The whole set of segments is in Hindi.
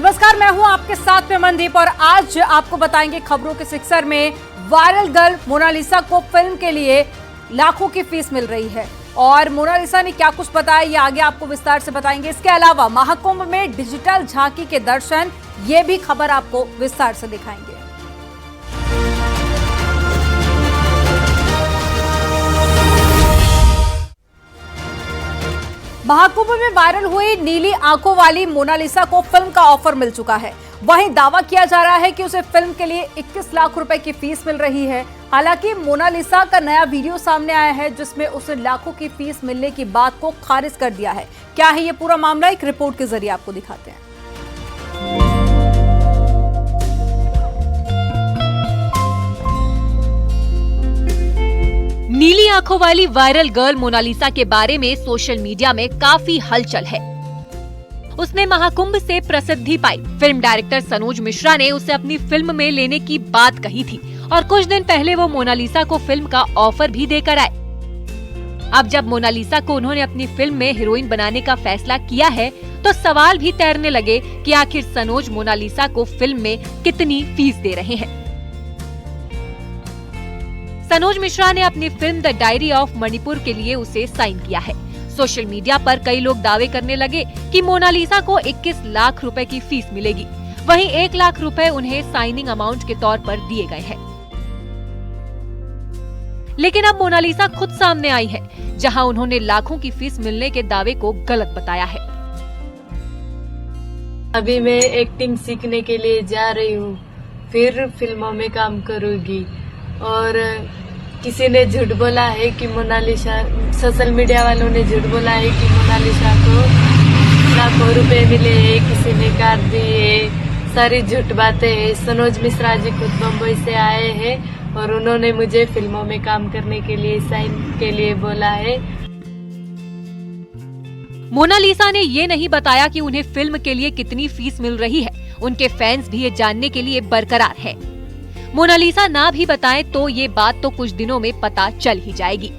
नमस्कार, मैं हूं आपके साथ में मनदीप और आज आपको बताएंगे खबरों के सिक्सर में वायरल गर्ल मोनालिसा को फिल्म के लिए लाखों की फीस मिल रही है और मोनालिसा ने क्या कुछ बताया ये आगे आपको विस्तार से बताएंगे। इसके अलावा महाकुंभ में डिजिटल झांकी के दर्शन, ये भी खबर आपको विस्तार से दिखाएंगे। महाकुंभ में वायरल हुई नीली आंखों वाली मोनालिसा को फिल्म का ऑफर मिल चुका है। वहीं दावा किया जा रहा है कि उसे फिल्म के लिए 21 लाख रुपए की फीस मिल रही है। हालांकि मोनालिसा का नया वीडियो सामने आया है जिसमें उसे लाखों की फीस मिलने की बात को खारिज कर दिया है। क्या है ये पूरा मामला, एक रिपोर्ट के जरिए आपको दिखाते हैं। नीली आंखों वाली वायरल गर्ल मोनालिसा के बारे में सोशल मीडिया में काफी हलचल है। उसने महाकुंभ से प्रसिद्धि पाई। फिल्म डायरेक्टर सनोज मिश्रा ने उसे अपनी फिल्म में लेने की बात कही थी और कुछ दिन पहले वो मोनालिसा को फिल्म का ऑफर भी देकर आए। अब जब मोनालिसा को उन्होंने अपनी फिल्म में हीरोइन बनाने का फैसला किया है तो सवाल भी तैरने लगे कि आखिर सनोज मोनालिसा को फिल्म में कितनी फीस दे रहे हैं। सनोज मिश्रा ने अपनी film the diary of Manipur के लिए उसे साइन किया है। सोशल मीडिया पर कई लोग दावे करने लगे कि मोनालिसा को 21 लाख रुपए की फीस मिलेगी। वहीं 1 लाख रुपए उन्हें साइनिंग अमाउंट के तौर पर दिए गए हैं। लेकिन अब मोनालिसा खुद सामने आई है, जहां उन्होंने लाखों की फीस मिलने के दावे को गलत बताया है। अभी मैं एक्टिंग सीखने के लिए जा रही हूँ, फिर फिल्मों में काम करूँगी। और किसी ने झूठ बोला है कि मोनालिसा, सोशल मीडिया वालों ने झूठ बोला है कि मोनालिसा को लाखों रुपए मिले हैं, किसी ने कार दी है। सारी झूठ बातें हैं। सनोज मिश्रा जी खुद मुंबई से आए हैं और उन्होंने मुझे फिल्मों में काम करने के लिए साइन के लिए बोला है। मोनालिसा ने ये नहीं बताया कि उन्हें फिल्म के लिए कितनी फीस मिल रही है। उनके फैंस भी ये जानने के लिए बरकरार है। मोनालिसा ना भी बताएं तो ये बात तो कुछ दिनों में पता चल ही जाएगी।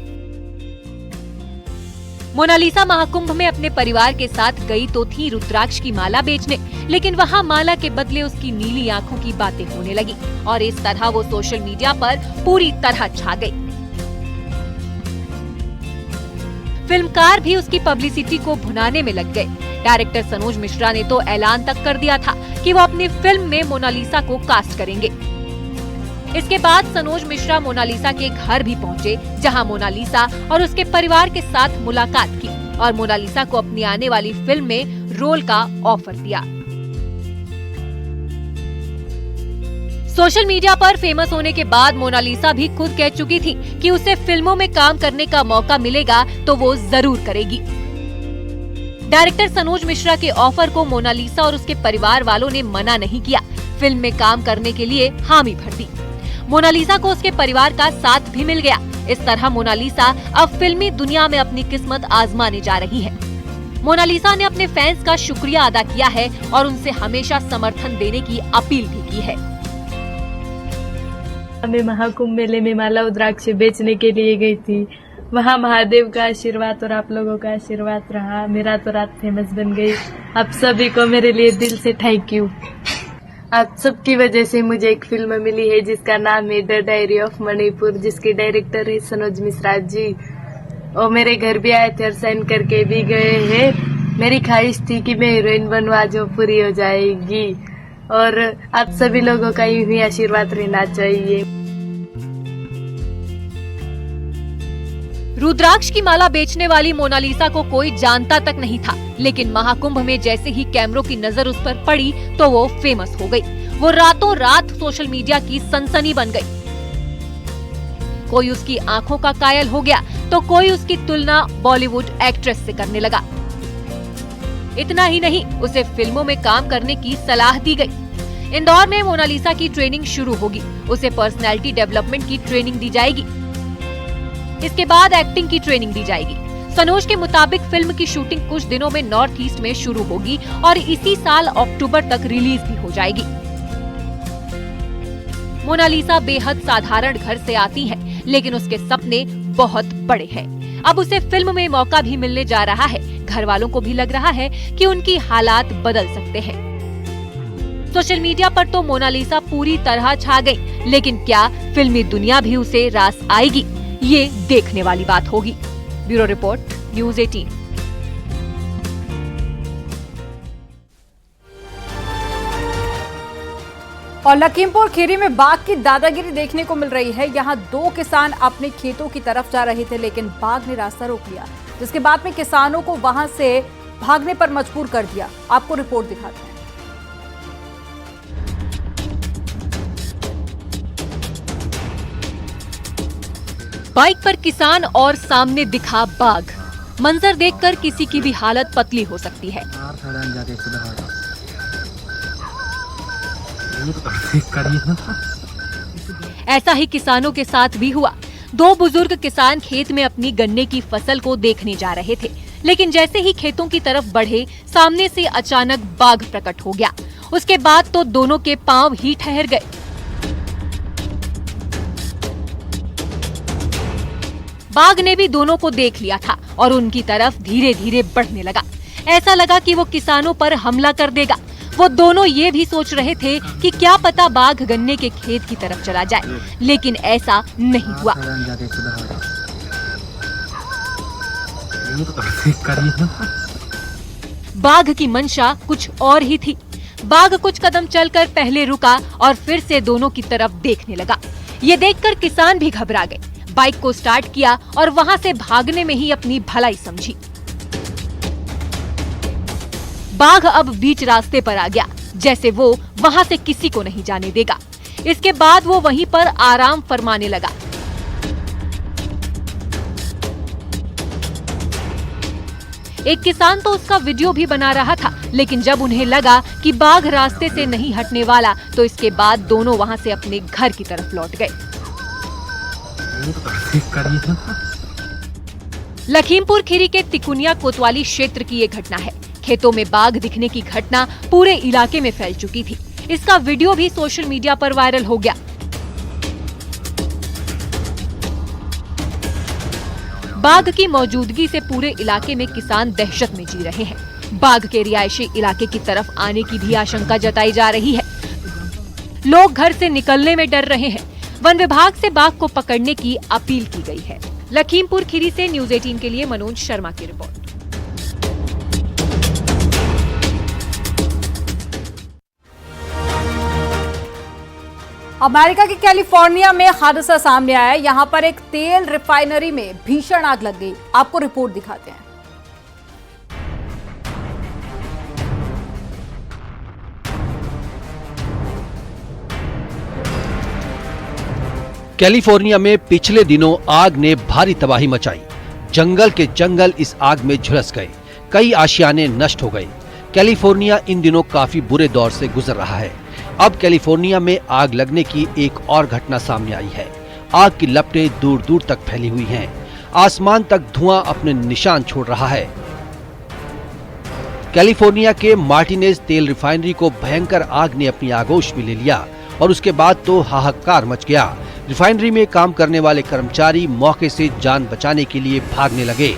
मोनालिसा महाकुंभ में अपने परिवार के साथ गई तो थी रुद्राक्ष की माला बेचने, लेकिन वहाँ माला के बदले उसकी नीली आंखों की बातें होने लगी और इस तरह वो सोशल मीडिया पर पूरी तरह छा गई। फिल्मकार भी उसकी पब्लिसिटी को भुनाने में लग गए। डायरेक्टर सनोज मिश्रा ने तो ऐलान तक कर दिया था कि वो अपनी फिल्म में मोनालिसा को कास्ट करेंगे। इसके बाद सनोज मिश्रा मोनालिसा के घर भी पहुंचे, जहां मोनालिसा और उसके परिवार के साथ मुलाकात की और मोनालिसा को अपनी आने वाली फिल्म में रोल का ऑफर दिया। सोशल मीडिया पर फेमस होने के बाद मोनालिसा भी खुद कह चुकी थी कि उसे फिल्मों में काम करने का मौका मिलेगा तो वो जरूर करेगी। डायरेक्टर सनोज मिश्रा के ऑफर को मोनालिसा और उसके परिवार वालों ने मना नहीं किया। फिल्म में काम करने के लिए हामी भर दी। मोनालिसा को उसके परिवार का साथ भी मिल गया। इस तरह मोनालिसा अब फिल्मी दुनिया में अपनी किस्मत आजमाने जा रही है। मोनालिसा ने अपने फैंस का शुक्रिया अदा किया है और उनसे हमेशा समर्थन देने की अपील भी की है। मैं महाकुंभ मेले में माला रुद्राक्ष बेचने के लिए गई थी। वहाँ महादेव का आशीर्वाद और आप लोगों का आशीर्वाद रहा। मेरा तो रात फेमस बन गई। आप सभी को मेरे लिए दिल से थैंक यू। आप सबकी वजह से मुझे एक फिल्म मिली है जिसका नाम है द डायरी ऑफ मणिपुर, जिसके डायरेक्टर है सनोज मिश्रा जी। और मेरे घर भी आए थे और साइन करके भी गए हैं। मेरी ख्वाहिश थी कि मैं हीरोइन बनवा जो पूरी हो जाएगी और आप सभी लोगों का यूं ही आशीर्वाद रहना चाहिए। रुद्राक्ष की माला बेचने वाली मोनालिसा को कोई जानता तक नहीं था, लेकिन महाकुंभ में जैसे ही कैमरों की नजर उस पर पड़ी तो वो फेमस हो गई। वो रातों रात सोशल मीडिया की सनसनी बन गई। कोई उसकी आंखों का कायल हो गया तो कोई उसकी तुलना बॉलीवुड एक्ट्रेस से करने लगा। इतना ही नहीं, उसे फिल्मों में काम करने की सलाह दी गई। इंदौर में मोनालिसा की ट्रेनिंग शुरू होगी। उसे पर्सनैलिटी डेवलपमेंट की ट्रेनिंग दी जाएगी। इसके बाद एक्टिंग की ट्रेनिंग दी जाएगी। सनोज के मुताबिक फिल्म की शूटिंग कुछ दिनों में नॉर्थ ईस्ट में शुरू होगी और इसी साल अक्टूबर तक रिलीज भी हो जाएगी। मोनालिसा बेहद साधारण घर से आती है, लेकिन उसके सपने बहुत बड़े हैं। अब उसे फिल्म में मौका भी मिलने जा रहा है। घर वालों को भी लग रहा है कि उनकी हालात बदल सकते हैं। सोशल मीडिया पर तो मोनालिसा पूरी तरह छा गई, लेकिन क्या फिल्मी दुनिया भी उसे रास आएगी, ये देखने वाली बात होगी। Bureau report, news 18। और लखीमपुर खीरी में बाघ की दादागिरी देखने को मिल रही है। यहाँ 2 किसान अपने खेतों की तरफ जा रहे थे, लेकिन बाघ ने रास्ता रोक लिया, जिसके बाद में किसानों को वहां से भागने पर मजबूर कर दिया। आपको रिपोर्ट दिखाते हैं। बाइक पर किसान और सामने दिखा बाघ। मंजर देखकर किसी की भी हालत पतली हो सकती है। ऐसा ही किसानों के साथ भी हुआ। 2 बुजुर्ग किसान खेत में अपनी गन्ने की फसल को देखने जा रहे थे, लेकिन जैसे ही खेतों की तरफ बढ़े, सामने से अचानक बाघ प्रकट हो गया। उसके बाद तो दोनों के पांव ही ठहर गए। बाघ ने भी दोनों को देख लिया था और उनकी तरफ धीरे धीरे बढ़ने लगा। ऐसा लगा कि वो किसानों पर हमला कर देगा। वो दोनों ये भी सोच रहे थे कि क्या पता बाघ गन्ने के खेत की तरफ चला जाए, लेकिन ऐसा नहीं हुआ। बाघ की मंशा कुछ और ही थी। बाघ कुछ कदम चलकर पहले रुका और फिर से दोनों की तरफ देखने लगा। ये देखकर किसान भी घबरा गए। बाइक को स्टार्ट किया और वहां से भागने में ही अपनी भलाई समझी। बाघ अब बीच रास्ते पर आ गया, जैसे वो वहां से किसी को नहीं जाने देगा। इसके बाद वो वहीं पर आराम फरमाने लगा। एक किसान तो उसका वीडियो भी बना रहा था, लेकिन जब उन्हें लगा कि बाघ रास्ते से नहीं हटने वाला, तो इसके बाद दोनों वहां से अपने घर की तरफ लौट गए। लखीमपुर खीरी के तिकुनिया कोतवाली क्षेत्र की ये घटना है। खेतों में बाघ दिखने की घटना पूरे इलाके में फैल चुकी थी। इसका वीडियो भी सोशल मीडिया पर वायरल हो गया। बाघ की मौजूदगी से पूरे इलाके में किसान दहशत में जी रहे हैं। बाघ के रिहायशी इलाके की तरफ आने की भी आशंका जताई जा रही है। लोग घर से निकलने में डर रहे हैं। वन विभाग से बाघ को पकड़ने की अपील की गई है। लखीमपुर खीरी से न्यूज़ 18 के लिए मनोज शर्मा की रिपोर्ट। अमेरिका के कैलिफोर्निया में हादसा सामने आया है। यहां पर एक तेल रिफाइनरी में भीषण आग लग गई। आपको रिपोर्ट दिखाते हैं। कैलिफोर्निया में पिछले दिनों आग ने भारी तबाही मचाई। जंगल के जंगल इस आग में झुलस गए। कई आशियाने नष्ट हो गए। कैलिफोर्निया इन दिनों काफी बुरे दौर से गुजर रहा है। अब कैलिफोर्निया में आग लगने की एक और घटना सामने आई है। आग की लपटें दूर दूर तक फैली हुई हैं। आसमान तक धुआं अपने निशान छोड़ रहा है। कैलिफोर्निया के मार्टिनेज तेल रिफाइनरी को भयंकर आग ने अपनी आगोश में ले लिया और उसके बाद तो हाहाकार मच गया। रिफाइनरी में काम करने वाले कर्मचारी मौके से जान बचाने के लिए भागने लगे।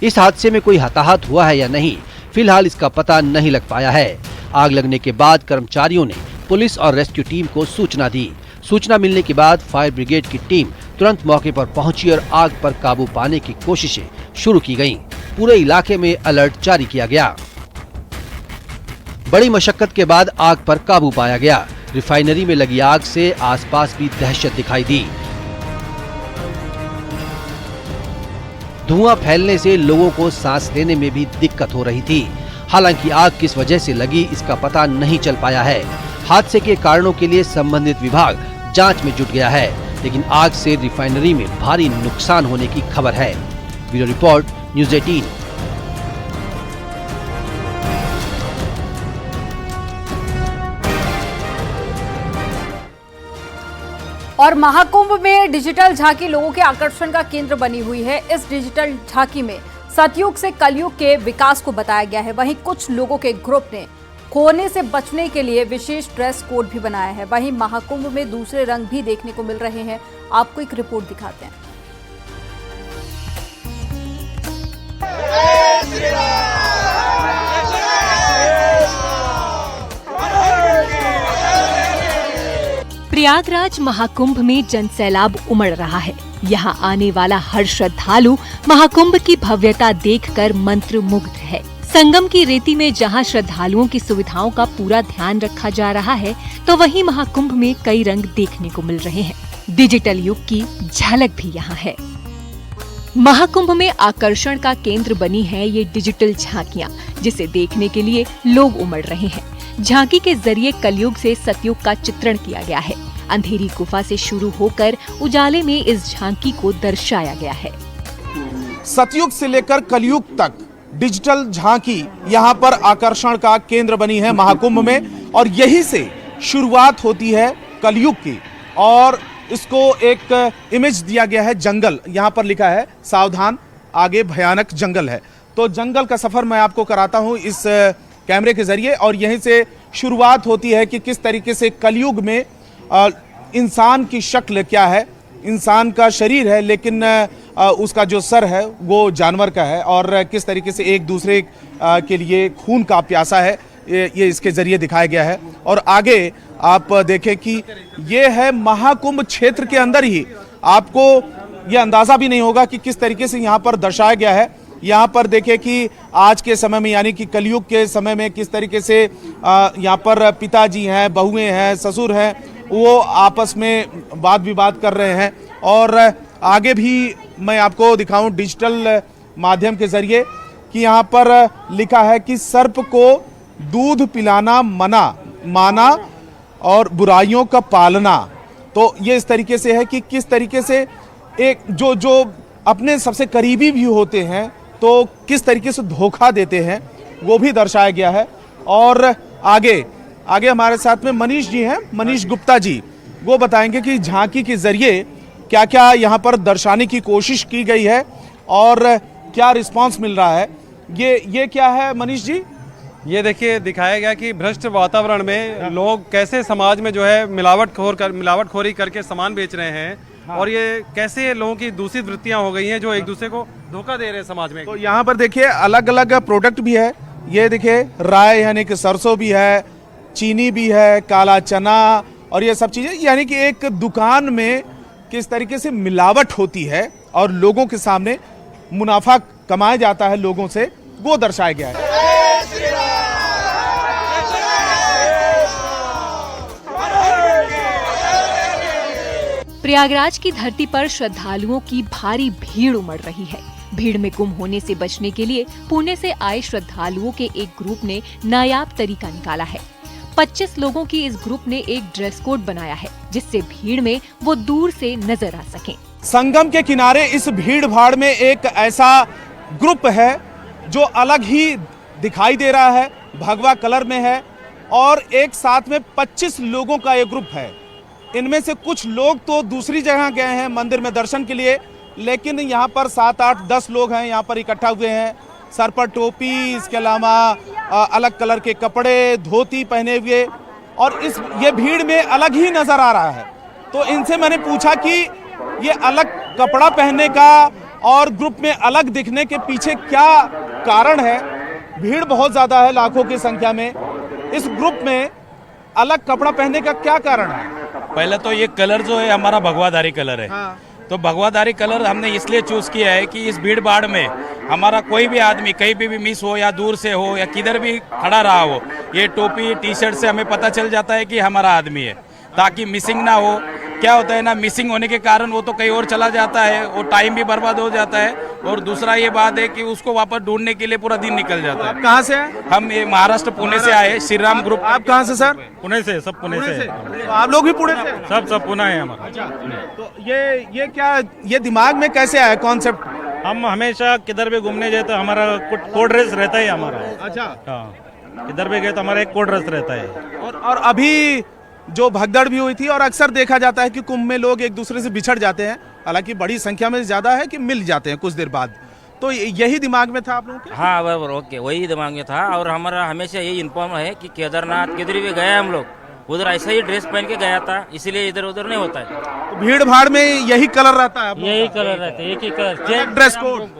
इस हादसे में कोई हताहत हुआ है या नहीं, फिलहाल इसका पता नहीं लग पाया है। आग लगने के बाद कर्मचारियों ने पुलिस और रेस्क्यू टीम को सूचना दी। सूचना मिलने के बाद फायर ब्रिगेड की टीम तुरंत मौके पर पहुंची और आग पर काबू पाने की कोशिशें शुरू की गईं। पूरे इलाके में अलर्ट जारी किया गया। बड़ी मशक्कत के बाद आग पर काबू पाया गया। रिफाइनरी में लगी आग से आसपास भी दहशत दिखाई दी। धुआं फैलने से लोगों को सांस लेने में भी दिक्कत हो रही थी। हालांकि आग किस वजह से लगी, इसका पता नहीं चल पाया है। हादसे के कारणों के लिए संबंधित विभाग जांच में जुट गया है, लेकिन आग से रिफाइनरी में भारी नुकसान होने की खबर है। Bureau report, news 18। और महाकुंभ में डिजिटल झांकी लोगों के आकर्षण का केंद्र बनी हुई है। इस डिजिटल झांकी में सतयुग से कलयुग के विकास को बताया गया है। वहीं कुछ लोगों के ग्रुप ने कोने से बचने के लिए विशेष ड्रेस कोड भी बनाया है। वहीं महाकुंभ में दूसरे रंग भी देखने को मिल रहे हैं। आपको एक रिपोर्ट दिखाते हैं। प्रयागराज महाकुंभ में जनसैलाब उमड़ रहा है। यहाँ आने वाला हर श्रद्धालु महाकुंभ की भव्यता देखकर मंत्रमुग्ध है। संगम की रेती में जहाँ श्रद्धालुओं की सुविधाओं का पूरा ध्यान रखा जा रहा है, तो वहीं महाकुंभ में कई रंग देखने को मिल रहे हैं। डिजिटल युग की झलक भी यहाँ है। महाकुंभ में आकर्षण का केंद्र बनी है ये डिजिटल झांकियाँ, जिसे देखने के लिए लोग उमड़ रहे हैं। झांकी के जरिए कलयुग से सतयुग का चित्रण किया गया है। अंधेरी गुफा से शुरू होकर उजाले में इस झांकी को दर्शाया गया है। सतयुग से लेकर कलयुग तक डिजिटल झांकी यहाँ पर आकर्षण का केंद्र बनी है महाकुंभ में, और यही से शुरुआत होती है कलयुग की। और इसको एक इमेज दिया गया है जंगल, यहाँ पर लिखा है सावधान आगे भयानक जंगल है। तो जंगल का सफर मैं आपको कराता हूँ इस कैमरे के जरिए, और यहीं से शुरुआत होती है कि किस तरीके से कलयुग में इंसान की शक्ल क्या है। इंसान का शरीर है, लेकिन उसका जो सर है वो जानवर का है, और किस तरीके से एक दूसरे के लिए खून का प्यासा है, ये इसके जरिए दिखाया गया है। और आगे आप देखें कि ये है महाकुंभ क्षेत्र के अंदर ही, आपको ये अंदाजा भी नहीं होगा कि किस तरीके से यहाँ पर दर्शाया गया है। यहाँ पर देखें कि आज के समय में, यानी कि कलयुग के समय में, किस तरीके से यहाँ पर पिताजी हैं, बहुएं हैं, ससुर हैं, वो आपस में वाद विवाद कर रहे हैं। और आगे भी मैं आपको दिखाऊं डिजिटल माध्यम के जरिए कि यहाँ पर लिखा है कि सर्प को दूध पिलाना माना और बुराइयों का पालना। तो ये इस तरीके से है कि किस तरीके से एक जो अपने सबसे करीबी भी होते हैं तो किस तरीके से धोखा देते हैं, वो भी दर्शाया गया है। और आगे हमारे साथ में मनीष जी हैं, मनीष गुप्ता जी, वो बताएंगे कि झांकी के जरिए क्या क्या यहाँ पर दर्शाने की कोशिश की गई है और क्या रिस्पांस मिल रहा है। ये क्या है मनीष जी? ये देखिए, दिखाया गया कि भ्रष्ट वातावरण में लोग कैसे समाज में जो है मिलावटखोरी करके सामान बेच रहे हैं। हाँ। और ये कैसे लोगों की दूषित वृत्तियां हो गई हैं जो एक दूसरे को धोखा दे रहे हैं समाज में। तो यहाँ पर देखिए अलग अलग प्रोडक्ट भी है। ये देखिए राय यानी कि सरसों भी है, चीनी भी है, काला चना, और ये सब चीजें, यानी कि एक दुकान में किस तरीके से मिलावट होती है और लोगों के सामने मुनाफा कमाया जाता है लोगों से, वो दर्शाया गया है। प्रयागराज की धरती पर श्रद्धालुओं की भारी भीड़ उमड़ रही है। भीड़ में गुम होने से बचने के लिए पुणे से आए श्रद्धालुओं के एक ग्रुप ने नायाब तरीका निकाला है। 25 लोगों की इस ग्रुप ने एक ड्रेस कोड बनाया है, जिससे भीड़ में वो दूर से नजर आ सकें। संगम के किनारे इस भीड़ भाड़ में एक ऐसा ग्रुप है जो अलग ही दिखाई दे रहा है, भगवा कलर में है, और एक साथ में 25 लोगों का एक ग्रुप है। इनमें से कुछ लोग तो दूसरी जगह गए हैं मंदिर में दर्शन के लिए, लेकिन यहाँ पर 7, 8, 10 लोग हैं यहाँ पर इकट्ठा हुए हैं। सर पर टोपी, इसके अलावा अलग कलर के कपड़े, धोती पहने हुए, और ये भीड़ में अलग ही नजर आ रहा है। तो इनसे मैंने पूछा कि ये अलग कपड़ा पहनने का और ग्रुप में अलग दिखने के पीछे क्या कारण है। भीड़ बहुत ज्यादा है, लाखों की संख्या में। इस ग्रुप में अलग कपड़ा पहनने का क्या कारण है? पहले तो ये कलर जो है हमारा भगवाधारी कलर है। हाँ। तो भगवाधारी कलर हमने इसलिए चूज किया है कि इस भीड़ भाड़ में हमारा कोई भी आदमी कहीं भी मिस हो या दूर से हो या किधर भी खड़ा रहा हो, ये टोपी टी शर्ट से हमें पता चल जाता है कि हमारा आदमी है, ताकि मिसिंग ना हो। क्या होता है ना, मिसिंग होने के कारण वो तो कहीं और चला जाता है, वो टाइम भी बर्बाद हो जाता है, और दूसरा ये बात है कि उसको वापस ढूंढने के लिए पूरा दिन निकल जाता है। आप कहाँ से हैं? हम ये महाराष्ट्र पुणे से आए, श्री राम ग्रुप। आप कहाँ से सर? पुणे से, सब पुणे से। आप लोग भी पुणे से? सब पुणे है हमारा। अच्छा, तो ये क्या, ये दिमाग में कैसे आया कॉन्सेप्ट? हम हमेशा किधर भी घूमने जाए तो हमारा कोड ड्रेस रहता है हमारा। अच्छा, हाँ, किधर भी गए तो हमारा एक कोड ड्रेस रहता है। और अभी जो भगदड़ भी हुई थी, और अक्सर देखा जाता है कि कुंभ में लोग एक दूसरे से बिछड़ जाते हैं, हालांकि बड़ी संख्या में ज्यादा है कि मिल जाते हैं कुछ देर बाद, तो यही दिमाग में था आप लोगों के? हाँ बराबर, ओके, वही दिमाग में था। और हमारा हमेशा यही इन्फॉर्म है कि केदारनाथ किधर भी गए हम लोग उधर ऐसा ही ड्रेस पहन के गया था, इसीलिए इधर उधर नहीं होता है। तो भीड़ भाड़ में यही कलर रहता है आप लोगों यही कलर रहता है, एक ही कलर। का?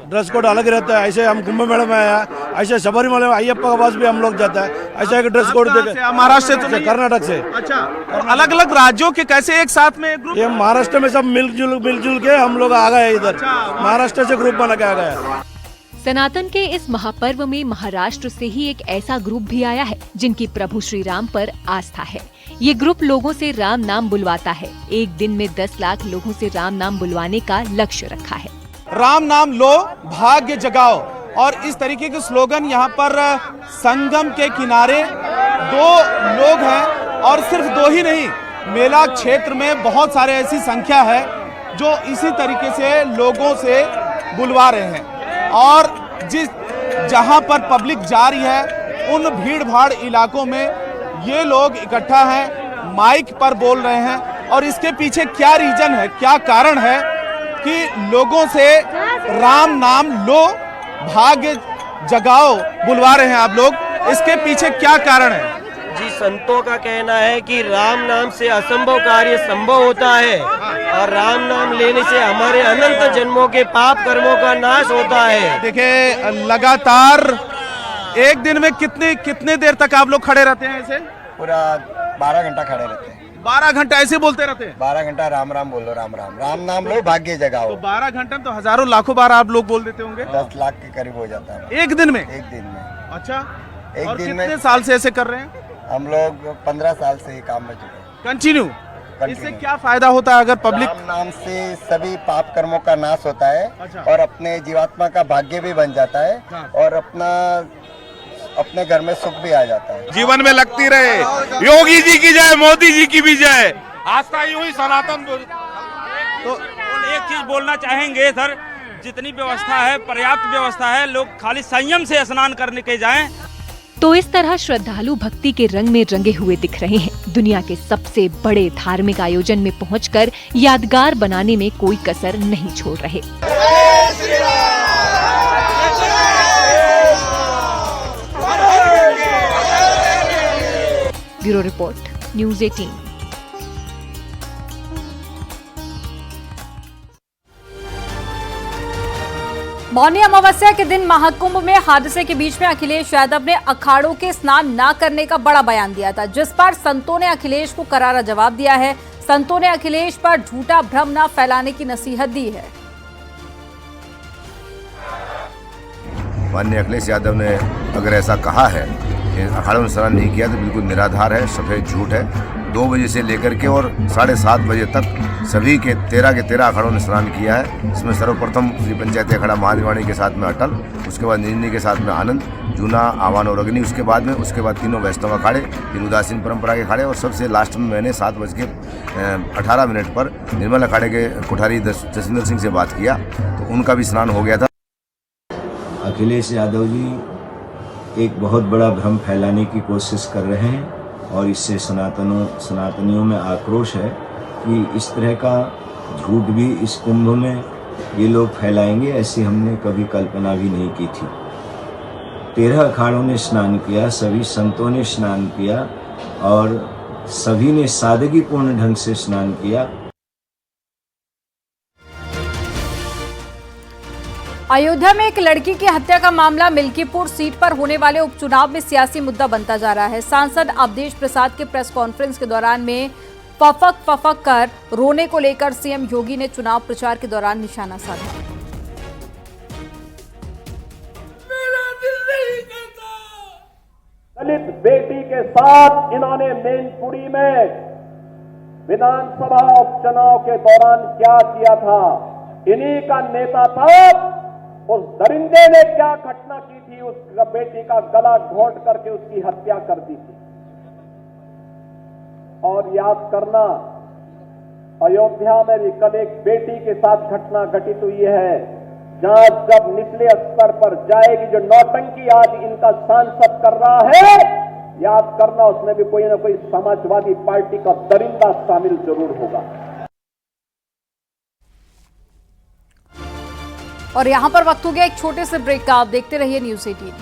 ड्रेस कोड अलग रहता है। ऐसे हम कुंभ मेले में आया, ऐसे सबरीमला में अयप्पा के पास भी हम लोग जाता है, ऐसा एक ड्रेस कोड देखे। महाराष्ट्र से? कर्नाटक से। अच्छा, तो अलग अलग राज्यों के कैसे एक साथ में ग्रुप? ये महाराष्ट्र में सब मिलजुल के हम लोग आ गए इधर। महाराष्ट्र से ग्रुप बना के आ गए। सनातन के इस महापर्व में महाराष्ट्र से ही एक ऐसा ग्रुप भी आया है जिनकी प्रभु श्री राम पर आस्था है। ये ग्रुप लोगों से राम नाम बुलवाता है। एक दिन में 10 लाख लोगों से राम नाम बुलवाने का लक्ष्य रखा है। राम नाम लो, भाग्य जगाओ, और इस तरीके के स्लोगन यहाँ पर संगम के किनारे 2 लोग हैं, और सिर्फ 2 ही नहीं, मेला क्षेत्र में बहुत सारे ऐसी संख्या है जो इसी तरीके से लोगों से बुलवा रहे हैं। और जहां पर पब्लिक जा रही है उन भीड़ भाड़ इलाकों में ये लोग इकट्ठा हैं, माइक पर बोल रहे हैं, और इसके पीछे क्या रीजन है, क्या कारण है कि लोगों से राम नाम लो, भाग्य जगाओ बुलवा रहे हैं आप लोग? इसके पीछे क्या कारण है? जी, संतों का कहना है कि राम नाम से असंभव कार्य संभव होता है, और राम नाम लेने से हमारे अनंत जन्मों के पाप कर्मों का नाश होता है। देखिए, लगातार एक दिन में कितने देर तक आप लोग खड़े रहते हैं ऐसे? पूरा 12 घंटा खड़े रहते हैं। 12 घंटा ऐसे बोलते रहते हैं? 12 घंटा राम राम बोलो, राम राम, राम नाम लो, भाग्य जगाओ। तो 12 घंटे में तो हजारों लाखों बार आप लोग बोल देते होंगे? 10 लाख के करीब हो जाता है एक दिन में? एक दिन में। अच्छा, एक और दिन कितने में साल से ऐसे कर रहे हैं? हम लोग 15 साल से ही काम में जुड़े हैं। कंटिन्यू। इससे क्या फायदा होता है अगर पब्लिक? राम नाम से सभी पाप कर्मों का नाश होता है। अच्छा। और अपने जीवात्मा का भाग्य भी बन जाता है। हाँ। और अपने घर में सुख भी आ जाता है। जीवन में लगती रहे। योगी जी की जय, मोदी जी की भी जय। आस्था यूं ही सनातन। तो एक चीज बोलना चाहेंगे सर, जितनी व्यवस्था है पर्याप्त व्यवस्था है, लोग खाली संयम से स्नान करने के जाएं। तो इस तरह श्रद्धालु भक्ति के रंग में रंगे हुए दिख रहे हैं। दुनिया के सबसे बड़े धार्मिक आयोजन में पहुंचकर यादगार बनाने में कोई कसर नहीं छोड़ रहे। Bureau report, news 18। Mauni Amavasya के दिन महाकुंभ में हादसे के बीच में अखिलेश यादव ने अखाड़ों के स्नान न करने का बड़ा बयान दिया था, जिस पर संतों ने अखिलेश को करारा जवाब दिया है। संतों ने अखिलेश पर झूठा भ्रम न फैलाने की नसीहत दी है। माननीय अखिलेश यादव ने अगर ऐसा कहा है कि अखाड़ों में स्नान नहीं किया तो बिल्कुल निराधार है, सफेद झूठ है। 2 बजे से लेकर के और 7:30 बजे तक सभी के 13 अखाड़ों ने स्नान किया है। इसमें सर्वप्रथम श्री पंचायती अखाड़ा महादेवाणी के साथ में अटल, उसके बाद निरंजनी के साथ में आनंद, जूना, आवान और अग्नि, उसके बाद तीनों वैष्णव अखाड़े, फिर उदासीन परंपरा के अखाड़े, और सबसे लास्ट में मैंने 7:18 पर निर्मल अखाड़े के कोठारी जसविंदर सिंह से बात किया तो उनका भी स्नान हो गया था। अखिलेश यादव जी एक बहुत बड़ा भ्रम फैलाने की कोशिश कर रहे हैं, और इससे सनातनियों में आक्रोश है कि इस तरह का झूठ भी इस कुंभ में ये लोग फैलाएंगे, ऐसी हमने कभी कल्पना भी नहीं की थी। 13 अखाड़ों ने स्नान किया, सभी संतों ने स्नान किया, और सभी ने सादगीपूर्ण ढंग से स्नान किया। अयोध्या में एक लड़की की हत्या का मामला मिल्कीपुर सीट पर होने वाले उपचुनाव में सियासी मुद्दा बनता जा रहा है। सांसद अवधेश प्रसाद के प्रेस कॉन्फ्रेंस के दौरान में फफक कर रोने को लेकर सीएम योगी ने चुनाव प्रचार के दौरान निशाना साधा। दलित बेटी के साथ इन्होंने मैनपुरी में विधानसभा उपचुनाव के दौरान क्या किया था, इन्हीं का नेता था। उस दरिंदे ने क्या घटना की थी, उस बेटी का गला घोंट करके उसकी हत्या कर दी थी। और याद करना, अयोध्या में भी कल एक बेटी के साथ घटना घटित हुई है, जहां जब निचले स्तर पर जाएगी, जो नौटंकी आज इनका सांसद कर रहा है, याद करना उसमें भी कोई ना कोई समाजवादी पार्टी का दरिंदा शामिल जरूर होगा। और यहाँ पर वक्त हो गया एक छोटे से ब्रेक का। आप देखते रहिए न्यूज़ 18।